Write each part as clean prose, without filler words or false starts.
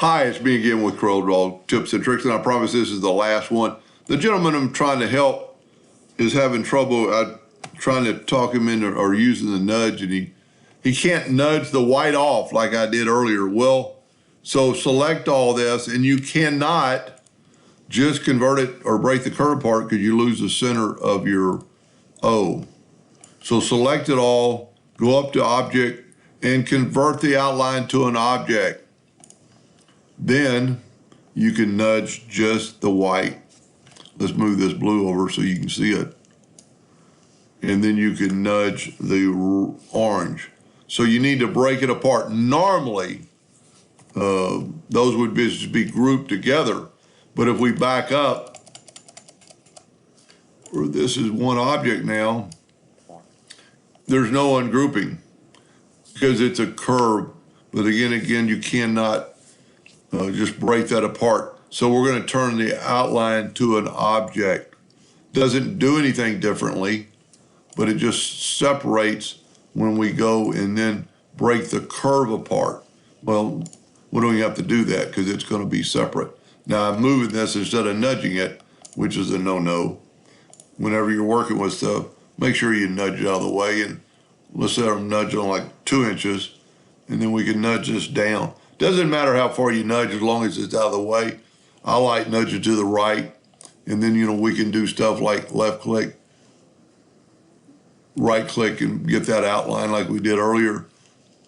Hi, it's me again with Corel Draw Tips and Tricks, and I promise this is the last one. The gentleman I'm trying to help is having trouble. I'm trying to talk him into or using the nudge, and he can't nudge the white off like I did earlier. Well, so select all this, and you cannot just convert it or break the curve apart because you lose the center of your O. So select it all, go up to Object, and convert the outline to an object. Then you can nudge just the white. Let's move this blue over so you can see it. And then you can nudge the orange. So you need to break it apart. Normally, those would just be grouped together. But if we back up, or this is one object now, there's no ungrouping because it's a curve. But again, you cannot just break that apart. So we're going to turn the outline to an object. Doesn't do anything differently, but it just separates when we go and then break the curve apart. Well, we don't even have to do that because it's going to be separate. Now I'm moving this instead of nudging it, which is a no-no. Whenever you're working with stuff, make sure you nudge it out of the way. And let's say I'm nudging like 2 inches, and then we can nudge this down. Doesn't matter how far you nudge as long as it's out of the way. I like nudging to the right, and then we can do stuff like left click, right click, and get that outline like we did earlier.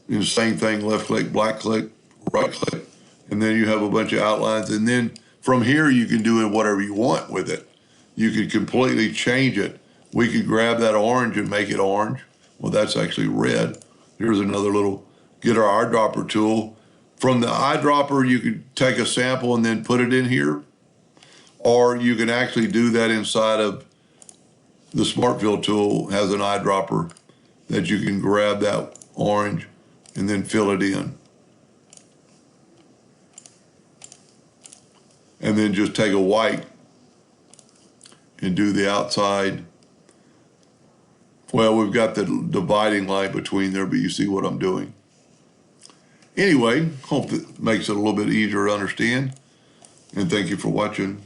And the same thing, left click, right click, and then you have a bunch of outlines. And then from here you can do whatever you want with it. You could completely change it. We could grab that orange and make it orange. Well, that's actually red. Here's another little, get our eyedropper tool. From the eyedropper, you could take a sample and then put it in here, or you can actually do that inside of the Smart Fill tool. Has an eyedropper that you can grab that orange and then fill it in. And then just take a white and do the outside. Well, we've got the dividing line between there, but you see what I'm doing. Anyway, hope that makes it a little bit easier to understand. And thank you for watching.